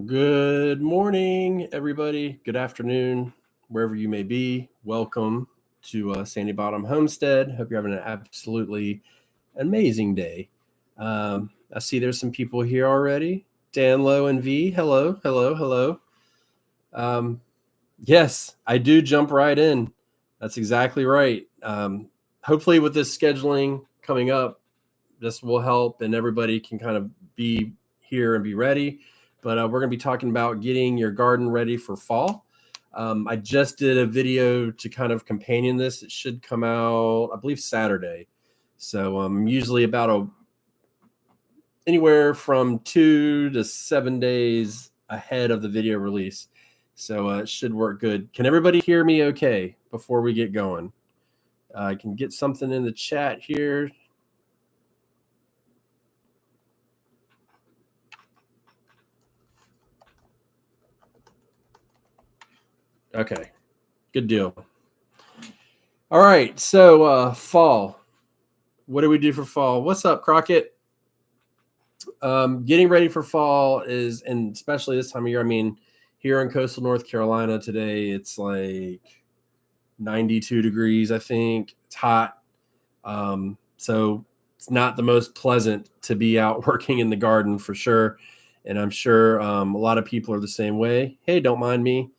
Good morning, everybody. Good afternoon, wherever you may be. Welcome to Sandy Bottom Homestead. Hope you're having an absolutely amazing day. I see there's some people here already. Dan Lowe and V. Hello, hello, hello. Yes, I do jump right in. That's exactly right. Hopefully, with this scheduling coming up, this will help and everybody can kind of be here and be ready. But we're going to be talking about getting your garden ready for fall. I just did a video to kind of companion this. It should come out, I believe, Saturday. So usually about anywhere from 2 to 7 days ahead of the video release. So it should work good. Can everybody hear me okay before we get going? I can get something in the chat here. Okay, good deal. All right, so fall. What do we do for fall? What's up, Crockett? Getting ready for fall is, and especially this time of year, I mean, here in coastal North Carolina today, it's like 92 degrees, I think. It's hot. So it's not the most pleasant to be out working in the garden for sure. And I'm sure a lot of people are the same way. Hey, don't mind me.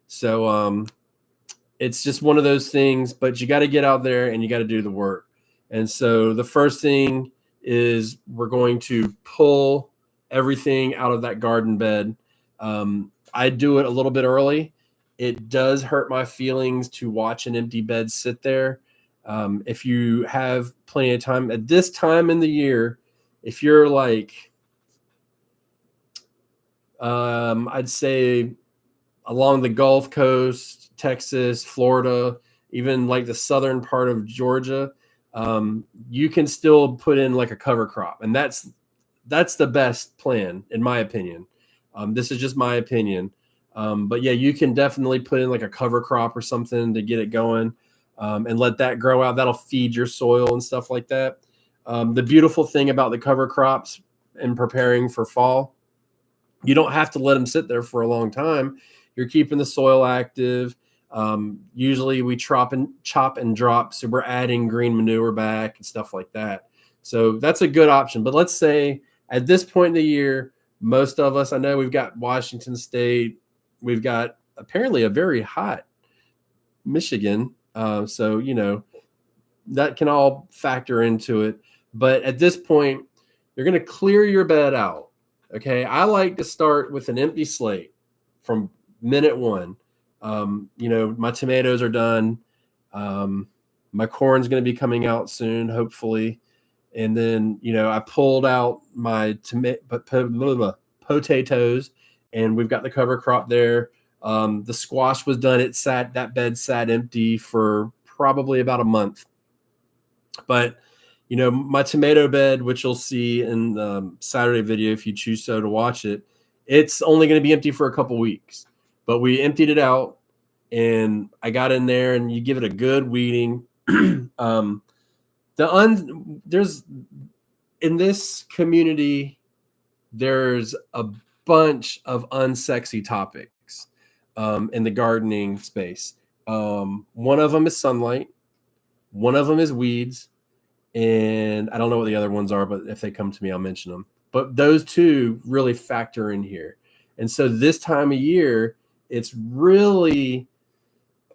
So it's just one of those things, but you got to get out there and you got to do the work. And so the first thing is we're going to pull everything out of that garden bed. I do it a little bit early. It does hurt my feelings to watch an empty bed sit there. If you have plenty of time at this time in the year, if you're like, I'd say along the Gulf Coast, Texas, Florida, even like the southern part of Georgia, you can still put in like a cover crop. And that's the best plan, in my opinion. This is just my opinion. But yeah, you can definitely put in like a cover crop or something to get it going and let that grow out. That'll feed your soil and stuff like that. The beautiful thing about the cover crops and preparing for fall, you don't have to let them sit there for a long time. You're keeping the soil active. Usually we chop and drop. So we're adding green manure back and stuff like that. So that's a good option. But let's say at this point in the year, most of us, I know we've got Washington State. We've got apparently a very hot Michigan. So, that can all factor into it. But at this point, you're going to clear your bed out. Okay. I like to start with an empty slate from minute one. My tomatoes are done. My corn's going to be coming out soon, hopefully. And then, I pulled out my potatoes and we've got the cover crop there. The squash was done. That bed sat empty for probably about a month. But, my tomato bed, which you'll see in the Saturday video, if you choose so to watch it, it's only going to be empty for a couple weeks. But we emptied it out and I got in there and you give it a good weeding. There's in this community, there's a bunch of unsexy topics in the gardening space. One of them is sunlight. One of them is weeds. And I don't know what the other ones are, but if they come to me, I'll mention them. But those two really factor in here. And so this time of year, it's really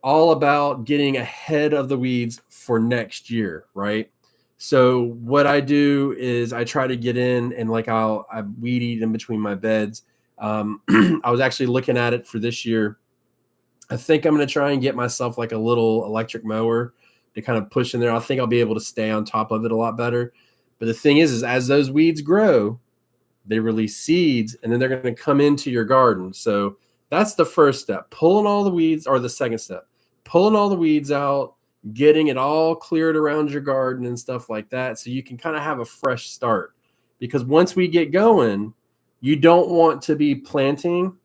all about getting ahead of the weeds for next year, right? So what I do is I try to get in and I weed eat in between my beds. I was actually looking at it for this year. I think I'm going to try and get myself like a little electric mower to kind of push in there. I think I'll be able to stay on top of it a lot better. But the thing is as those weeds grow, they release seeds and then they're going to come into your garden. So that's the first step, pulling all the weeds, or the second step, pulling all the weeds out, getting it all cleared around your garden and stuff like that. So you can kind of have a fresh start, because once we get going, you don't want to be planting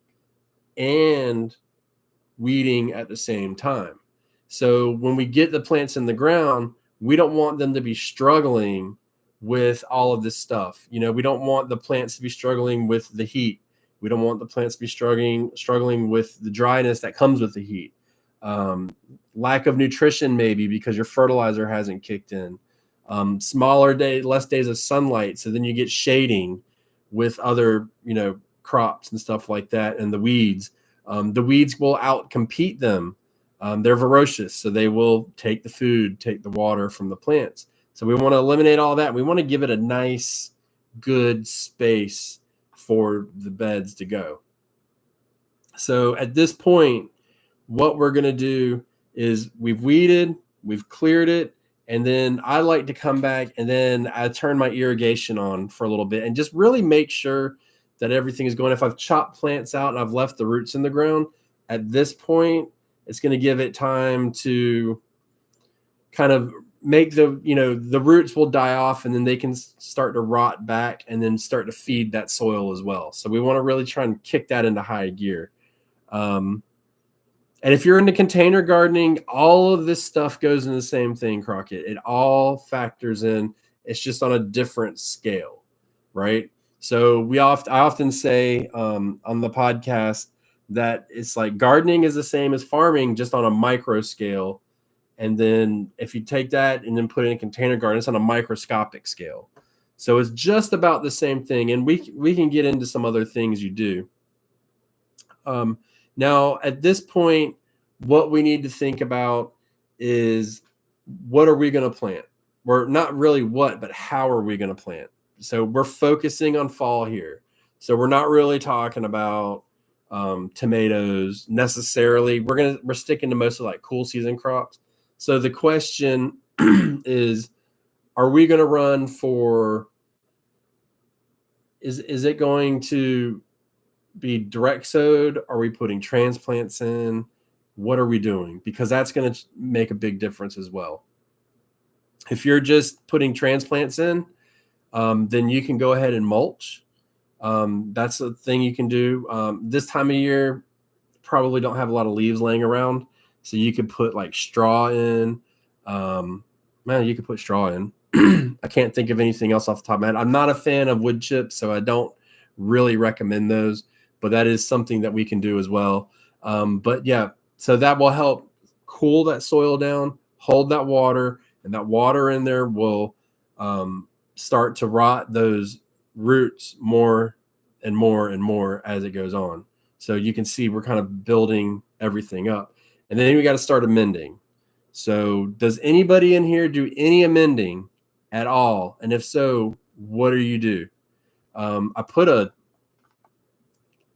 and weeding at the same time. So when we get the plants in the ground, we don't want them to be struggling with all of this stuff. We don't want the plants to be struggling with the heat. We don't want the plants to be struggling with the dryness that comes with the heat. Lack of nutrition, maybe because your fertilizer hasn't kicked in. Less days of sunlight, so then you get shading with other, crops and stuff like that, and the weeds. The weeds will outcompete them. They're voracious, so they will take the food, take the water from the plants. So we want to eliminate all that. We want to give it a nice, good space for the beds to go. So at this point, what we're going to do is we've weeded, we've cleared it, and then I like to come back and then I turn my irrigation on for a little bit and just really make sure that everything is going. If I've chopped plants out and I've left the roots in the ground, at this point, it's going to give it time to kind of make the roots will die off, and then they can start to rot back and then start to feed that soil as well. So we want to really try and kick that into high gear. And if you're into container gardening, all of this stuff goes in the same thing, Crockett. It all factors in. It's just on a different scale, right? So I often say on the podcast that it's like gardening is the same as farming, just on a micro scale. And then if you take that and then put it in a container garden, it's on a microscopic scale. So it's just about the same thing. And we can get into some other things you do. Now, at this point, what we need to think about is, what are we going to plant? We're not really what, but how are we going to plant? So we're focusing on fall here. So we're not really talking about tomatoes necessarily. We're sticking to mostly like cool season crops. So the question is, are we going to run for, is it going to be direct sowed? Are we putting transplants in? What are we doing? Because that's going to make a big difference as well. If you're just putting transplants in, then you can go ahead and mulch. That's a thing you can do. This time of year, probably don't have a lot of leaves laying around. So you could put like straw in. You could put straw in. I can't think of anything else off the top of my head. I'm not a fan of wood chips, so I don't really recommend those. But that is something that we can do as well. But yeah, so that will help cool that soil down, hold that water, and that water in there will start to rot those roots more and more and more as it goes on. So you can see we're kind of building everything up. And then we got to start amending. So does anybody in here do any amending at all? And if so, what do you do? I put a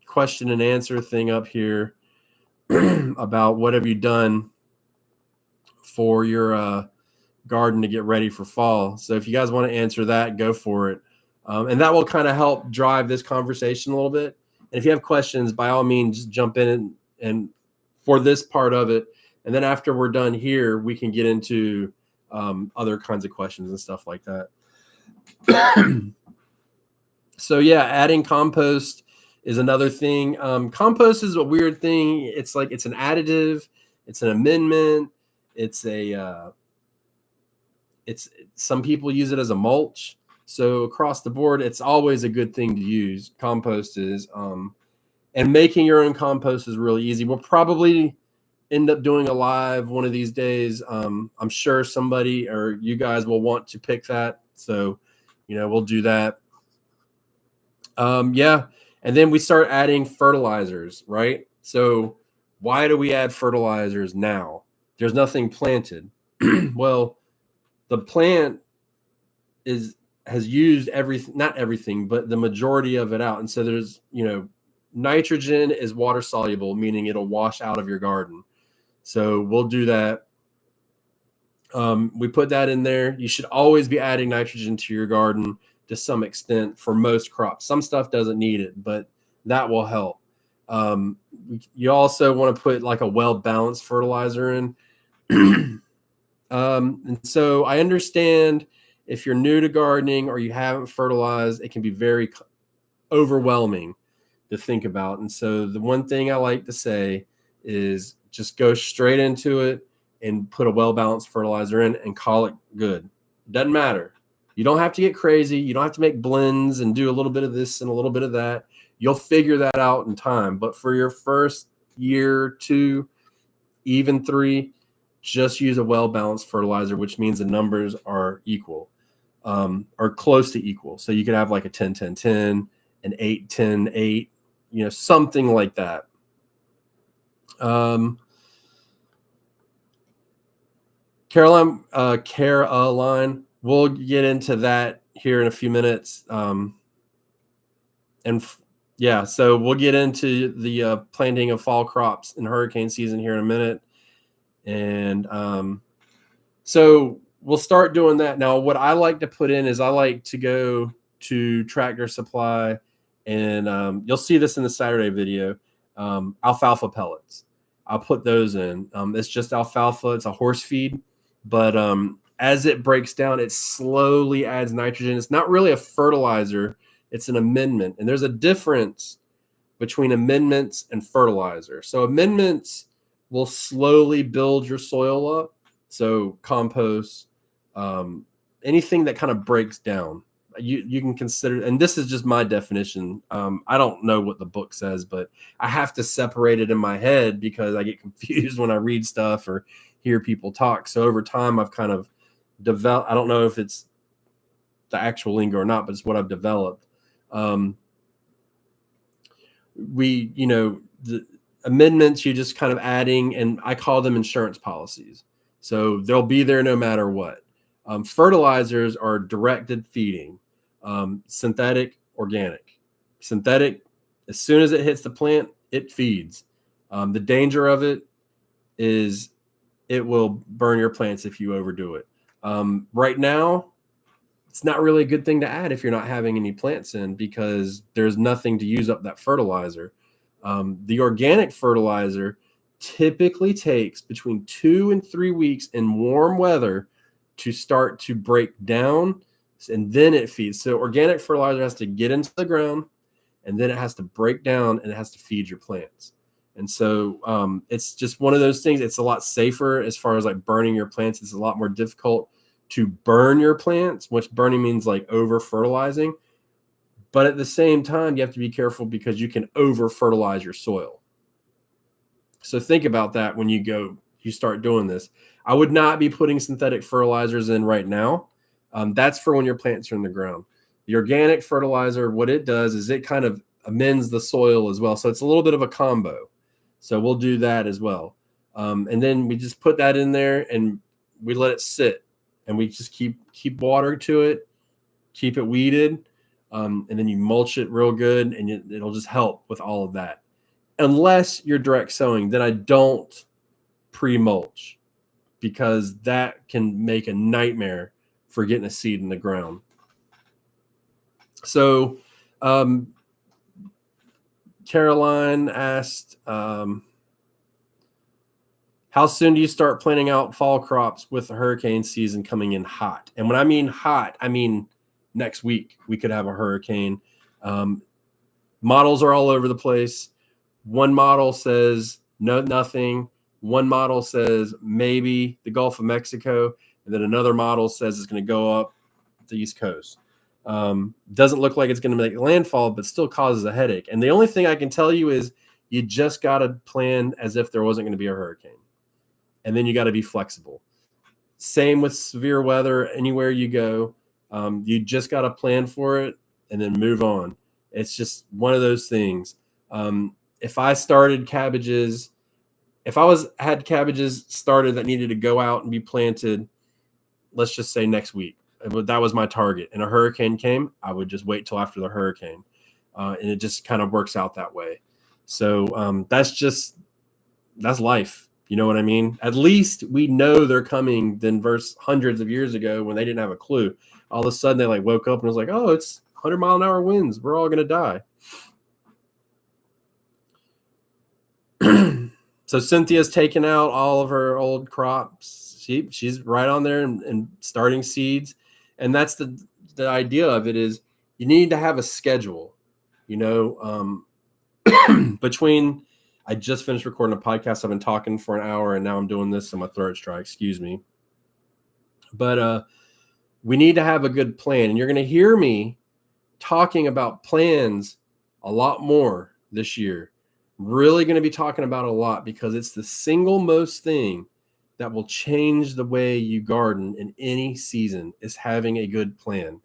question and answer thing up here about what have you done for your garden to get ready for fall. So if you guys want to answer that, go for it. And that will kind of help drive this conversation a little bit. And if you have questions, by all means, just jump in and for this part of it. And then after we're done here, we can get into other kinds of questions and stuff like that. So yeah, adding compost is another thing. Compost is a weird thing. It's like, it's an additive, it's an amendment. Some people use it as a mulch. So across the board, it's always a good thing to use. Compost is, and making your own compost is really easy. We'll probably end up doing a live one of these days. I'm sure somebody or you guys will want to pick that. So, we'll do that. Yeah. And then we start adding fertilizers, right? So why do we add fertilizers now? There's nothing planted. Well, the plant has used everything, not everything, but the majority of it out. And so there's, nitrogen is water soluble, meaning it'll wash out of your garden. So we'll do that. We put that in there. You should always be adding nitrogen to your garden to some extent for most crops. Some stuff doesn't need it, but that will help. You also want to put like a well-balanced fertilizer in. And so I understand if you're new to gardening or you haven't fertilized, it can be very overwhelming to think about. And so the one thing I like to say is just go straight into it and put a well-balanced fertilizer in and call it good. Doesn't matter. You don't have to get crazy. You don't have to make blends and do a little bit of this and a little bit of that. You'll figure that out in time. But for your first year, 2, even 3, just use a well-balanced fertilizer, which means the numbers are equal, or close to equal. So you could have like a 10-10-10, an 8-10-8, something like that. Caroline, we'll get into that here in a few minutes. So we'll get into the planting of fall crops in hurricane season here in a minute. And so we'll start doing that. Now, what I like to put in is I like to go to Tractor Supply, and you'll see this in the Saturday video, alfalfa pellets. I'll put those in. It's just alfalfa. It's a horse feed. But as it breaks down, it slowly adds nitrogen. It's not really a fertilizer. It's an amendment. And there's a difference between amendments and fertilizer. So amendments will slowly build your soil up. So compost, anything that kind of breaks down, you can consider, and this is just my definition. I don't know what the book says, but I have to separate it in my head because I get confused when I read stuff or hear people talk. So over time, I've kind of developed, I don't know if it's the actual lingo or not, but it's what I've developed. The amendments, you just kind of adding, and I call them insurance policies. So they'll be there no matter what. Fertilizers are directed feeding, synthetic, organic. Synthetic, as soon as it hits the plant, it feeds. The danger of it is it will burn your plants if you overdo it. Right now, it's not really a good thing to add if you're not having any plants in, because there's nothing to use up that fertilizer. The organic fertilizer typically takes between 2 and 3 weeks in warm weather to start to break down, and then it feeds. So organic fertilizer has to get into the ground, and then it has to break down, and it has to feed your plants. And so it's just one of those things. It's a lot safer as far as like burning your plants. It's a lot more difficult to burn your plants, which burning means like over fertilizing. But at the same time, you have to be careful because you can over fertilize your soil. So think about that when you start doing this. I would not be putting synthetic fertilizers in right now. That's for when your plants are in the ground. The organic fertilizer, what it does is it kind of amends the soil as well. So it's a little bit of a combo. So we'll do that as well. And then we just put that in there and we let it sit, and we just keep water to it, keep it weeded. And then you mulch it real good, and it'll just help with all of that. Unless you're direct sowing, then I don't pre-mulch, because that can make a nightmare for getting a seed in the ground. So Caroline asked, how soon do you start planting out fall crops with the hurricane season coming in hot? And when I mean hot, I mean next week we could have a hurricane. Models are all over the place. One model says nothing. One model says maybe the Gulf of Mexico, and then another model says it's going to go up the East Coast. Doesn't look like it's going to make landfall, but still causes a headache. And the only thing I can tell you is you just got to plan as if there wasn't going to be a hurricane. And then you got to be flexible. Same with severe weather. Anywhere you go, you just got to plan for it and then move on. It's just one of those things. If I started cabbages, had cabbages started that needed to go out and be planted, let's just say next week, that was my target, and a hurricane came, I would just wait till after the hurricane. And it just kind of works out that way. So that's life. You know what I mean? At least we know they're coming than versus hundreds of years ago when they didn't have a clue. All of a sudden they like woke up and was like, oh, it's 100-mile-an-hour winds. We're all going to die. So Cynthia's taken out all of her old crops. She's right on there and starting seeds. And that's the idea of it is you need to have a schedule, between, I just finished recording a podcast. I've been talking for an hour and now I'm doing this and my throat's dry. Excuse me. But we need to have a good plan. And you're going to hear me talking about plans a lot more this year. Really going to be talking about it a lot because it's the single most thing that will change the way you garden in any season is having a good plan.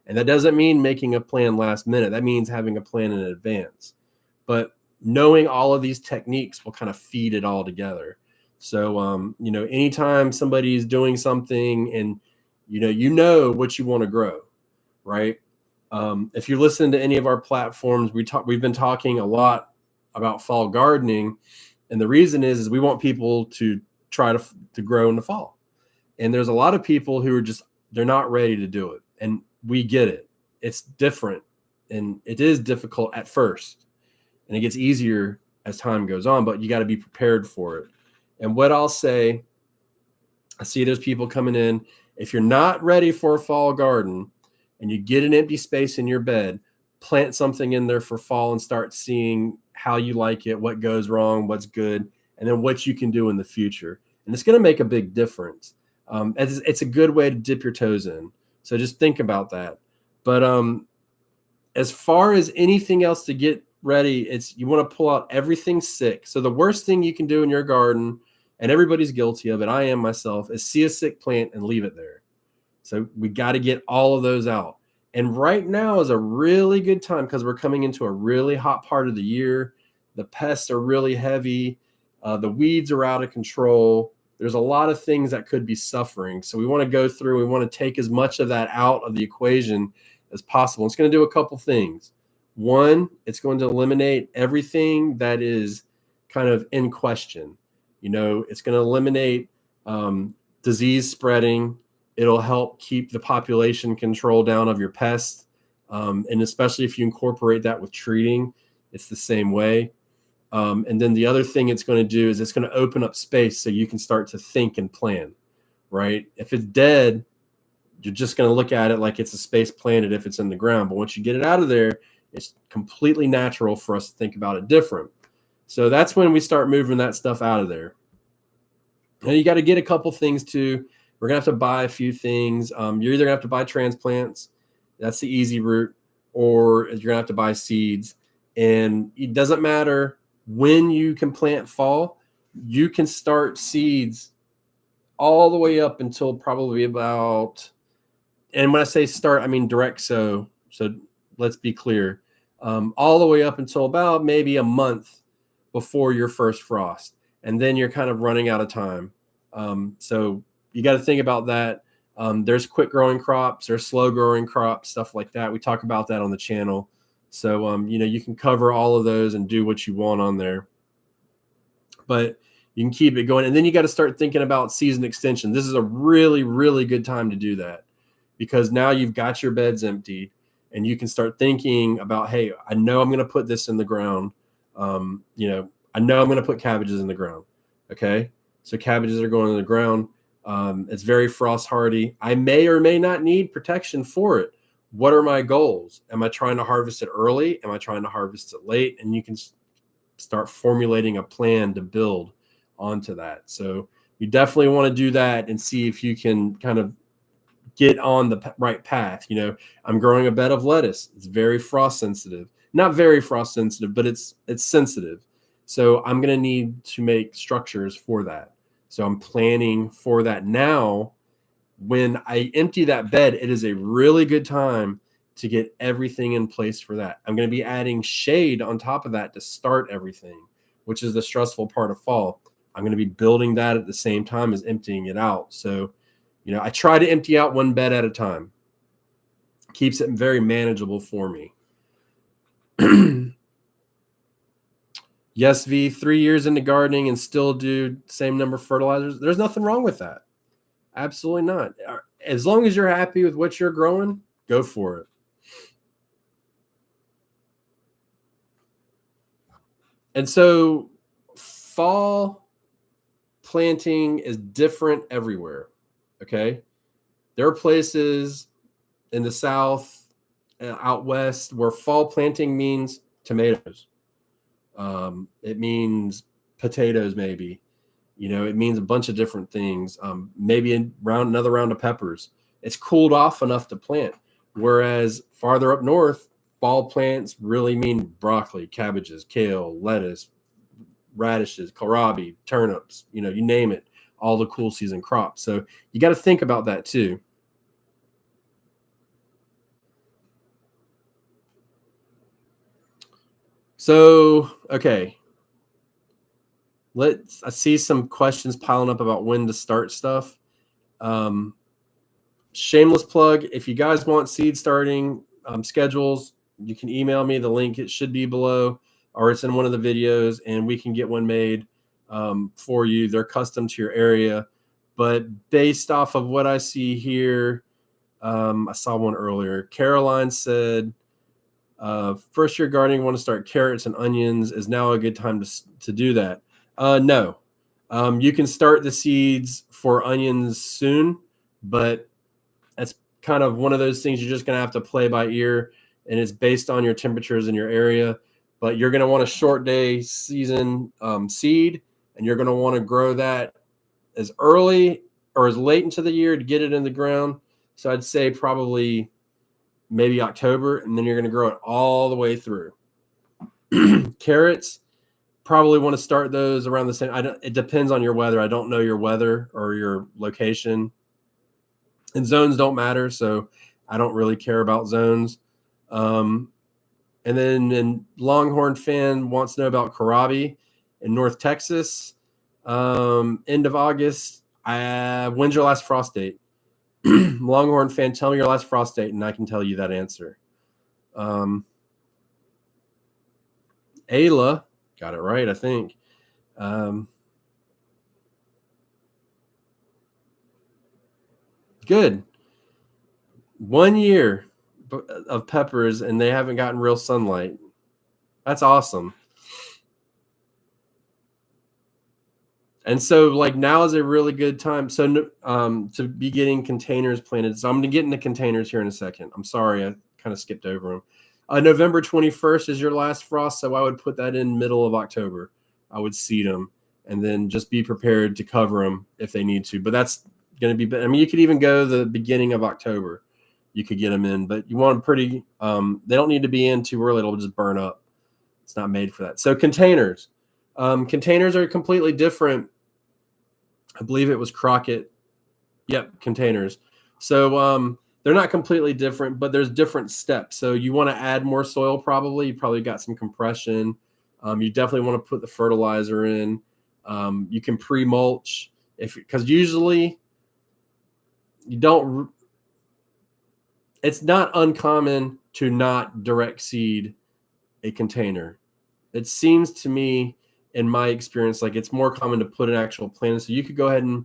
And that doesn't mean making a plan last minute. That means having a plan in advance. But knowing all of these techniques will kind of feed it all together. So, anytime somebody's doing something and, you know what you want to grow, right? If you listen to any of our platforms, we've been talking a lot about fall gardening. And the reason is we want people to try to grow in the fall. And there's a lot of people who are they're not ready to do it. And we get it. It's different and it is difficult at first. And it gets easier as time goes on, but you got to be prepared for it. And what I'll say, I see there's people coming in. If you're not ready for a fall garden and you get an empty space in your bed, plant something in there for fall and start seeing how you like it, what goes wrong, what's good, and then what you can do in the future. And it's going to make a big difference. It's a good way to dip your toes in. So just think about that. But as far as anything else to get ready, you want to pull out everything sick. So the worst thing you can do in your garden, and everybody's guilty of it, I am myself, is see a sick plant and leave it there. So we got to get all of those out. And right now is a really good time because we're coming into a really hot part of the year. The pests are really heavy. The weeds are out of control. There's a lot of things that could be suffering. So we want to go through, we want to take as much of that out of the equation as possible. It's going to do a couple things. One, it's going to eliminate everything that is kind of in question. It's going to eliminate disease spreading. It'll help keep the population control down of your pests. And especially if you incorporate that with treating, it's the same way. And then the other thing it's going to do is it's going to open up space so you can start to think and plan, right? If it's dead, you're just going to look at it like it's a space planted if it's in the ground. But once you get it out of there, it's completely natural for us to think about it different. So that's when we start moving that stuff out of there. And you got to get a couple things too. We're going to have to buy a few things. You're either going to have to buy transplants. That's the easy route. Or you're going to have to buy seeds. And it doesn't matter when you can plant fall. You can start seeds all the way up until probably about, and when I say start, I mean direct sow. So let's be clear. All the way up until about maybe a month before your first frost. And then you're kind of running out of time. So you got to think about that. There's quick growing crops, there's slow growing crops, stuff like that. We talk about that on the channel. So, you can cover all of those and do what you want on there. But you can keep it going. And then you got to start thinking about season extension. This is a really, really good time to do that because now you've got your beds emptied and you can start thinking about, hey, I know I'm going to put this in the ground. I know I'm going to put cabbages in the ground. Okay. So cabbages are going in the ground. It's very frost hardy. I may or may not need protection for it. What are my goals? Am I trying to harvest it early? Am I trying to harvest it late? And you can start formulating a plan to build onto that. So you definitely want to do that and see if you can kind of get on the right path. I'm growing a bed of lettuce. It's very frost sensitive. Not very frost sensitive, but it's sensitive. So I'm going to need to make structures for that. So I'm planning for that now. When I empty that bed, it is a really good time to get everything in place for that. I'm going to be adding shade on top of that to start everything, which is the stressful part of fall. I'm going to be building that at the same time as emptying it out. So, I try to empty out one bed at a time. Keeps it very manageable for me. Yes, V, 3 years into gardening and still do same number of fertilizers. There's nothing wrong with that. Absolutely not. As long as you're happy with what you're growing, go for it. And so fall planting is different everywhere. Okay. There are places in the South, out West, where fall planting means tomatoes. It means potatoes, maybe. It means a bunch of different things. Maybe another round of peppers. it's cooled off enough to plant. Whereas farther up north, fall plants really mean broccoli, cabbages, kale, lettuce, radishes, kohlrabi, turnips, you name it, all the cool season crops. So you got to think about that too. So, okay. I see some questions piling up about when to start stuff. Shameless plug. If you guys want seed starting schedules, you can email me the link. It should be below, or it's in one of the videos, and we can get one made for you. They're custom to your area. But based off of what I see here, I saw one earlier. Caroline said, first year gardening, want to start carrots and onions. Is now a good time to do that? No. You can start the seeds for onions soon, but that's kind of one of those things you're just going to have to play by ear, and it's based on your temperatures in your area. But you're going to want a short day season seed, and you're going to want to grow that as early or as late into the year to get it in the ground. So I'd say probably maybe October, and then you're going to grow it all the way through. Carrots, probably want to start those around the same. It depends on your weather. I don't know your weather or your location. And zones don't matter, so I don't really care about zones. And then Longhorn fan wants to know about kohlrabi in North Texas. End of August. When's your last frost date? Longhorn fan, tell me your last frost date, and I can tell you that answer. Ayla, got it right, I think. Good. 1 year of peppers, and they haven't gotten real sunlight. That's awesome. And so, like, now is a really good time. So, to be getting containers planted. So I'm going to get into containers here in a second. I'm sorry, I kind of skipped over them. November 21st is your last frost, so I would put that in middle of October. I would seed them, and then just be prepared to cover them if they need to. But that's going to be. I mean, you could even go the beginning of October. You could get them in, but you want them pretty. They don't need to be in too early; it'll just burn up. It's not made for that. So containers. Containers are completely different. I believe it was Crockett. Yep, containers. So they're not completely different, but there's different steps. So you want to add more soil probably. You probably got some compression. You definitely want to put the fertilizer in. You can pre-mulch because usually you don't. It's not uncommon to not direct seed a container. It seems to me, in my experience, like it's more common to put an actual plant. So you could go ahead and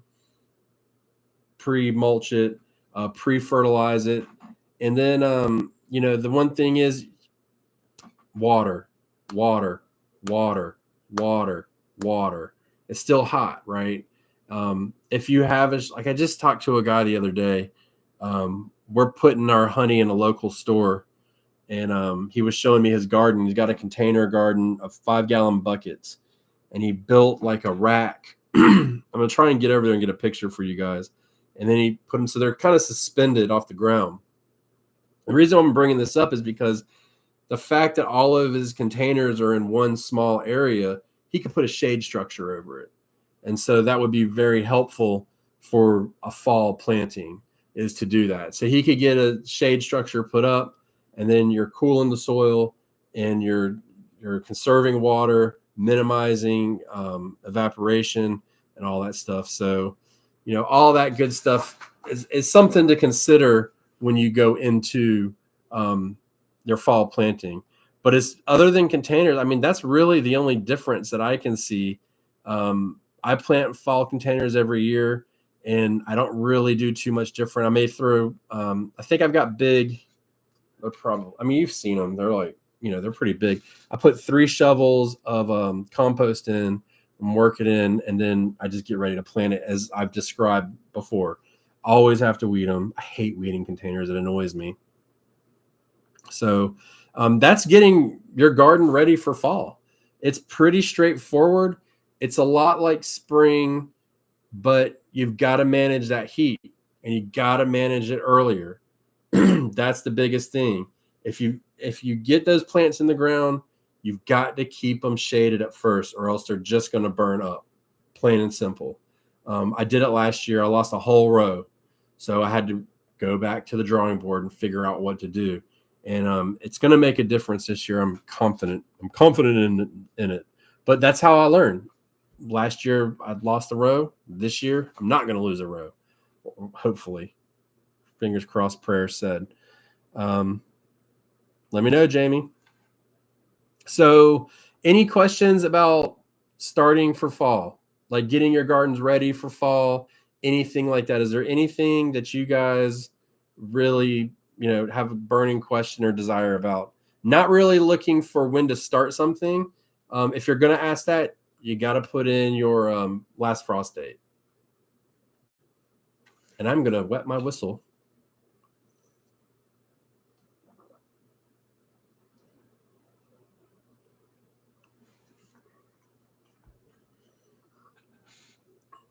pre-mulch it, pre-fertilize it. And then, the one thing is water. It's still hot, right? If you have like I just talked to a guy the other day, we're putting our honey in a local store, and he was showing me his garden. He's got a container garden of 5-gallon buckets, and he built like a rack. I'm gonna try and get over there and get a picture for you guys. And then he put them so they're kind of suspended off the ground. The reason I'm bringing this up is because the fact that all of his containers are in one small area, he could put a shade structure over it. And so that would be very helpful for a fall planting, is to do that. So he could get a shade structure put up, and then you're cooling the soil, and you're conserving water, minimizing evaporation and all that stuff. So, all that good stuff is something to consider when you go into your fall planting. But it's other than containers. I mean, that's really the only difference that I can see. I plant fall containers every year, and I don't really do too much different. I may throw, I think I've got big, probably, I mean, you've seen them. They're like, they're pretty big. I put 3 shovels of compost in, and work it in, and then I just get ready to plant it as I've described before. Always have to weed them. I hate weeding containers. It annoys me. So that's getting your garden ready for fall. It's pretty straightforward. It's a lot like spring, but you've got to manage that heat. and you got to manage it earlier. That's the biggest thing. If you get those plants in the ground, you've got to keep them shaded at first, or else they're just going to burn up, plain and simple. I did it last year. I lost a whole row, so I had to go back to the drawing board and figure out what to do. And it's going to make a difference this year. I'm confident. I'm confident in it. But that's how I learned. Last year I lost a row. This year I'm not going to lose a row. Hopefully, fingers crossed. Prayer said. Let me know, Jamie. So, any questions about starting for fall, like getting your gardens ready for fall, anything like that? Is there anything that you guys really, have a burning question or desire about? Not really looking for when to start something. If you're going to ask that, you got to put in your last frost date. And I'm going to wet my whistle.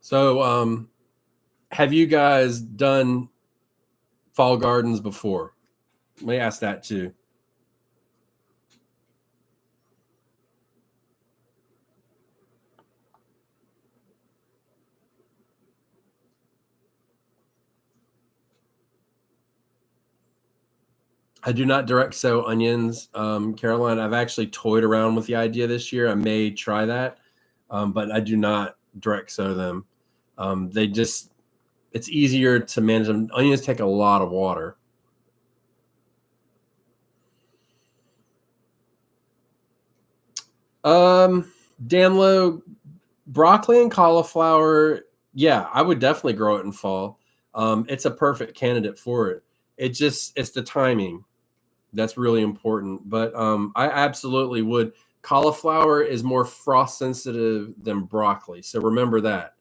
So, have you guys done fall gardens before? Let me ask that too. I do not direct sow onions, Caroline. I've actually toyed around with the idea this year. I may try that, but I do not direct sow them. It's easier to manage them. Onions take a lot of water. Danlo, broccoli and cauliflower. Yeah, I would definitely grow it in fall. It's a perfect candidate for it. It's the timing that's really important. But I absolutely would. Cauliflower is more frost sensitive than broccoli, so remember that.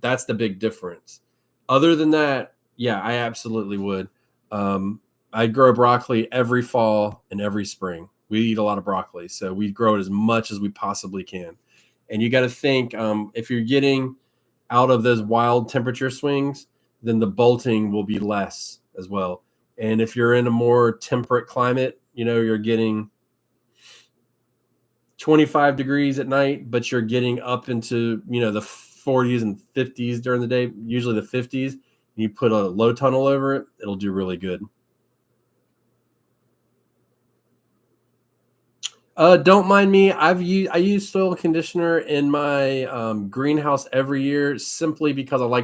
That's the big difference. Other than that, yeah, I absolutely would. I grow broccoli every fall and every spring. We eat a lot of broccoli, so we grow it as much as we possibly can. And you got to think, if you're getting out of those wild temperature swings, then the bolting will be less as well. And if you're in a more temperate climate, you're getting 25 degrees at night, but you're getting up into, the 40s and 50s during the day, usually the 50s. And you put a low tunnel over it, it'll do really good. Don't mind me. I use soil conditioner in my greenhouse every year simply because I like the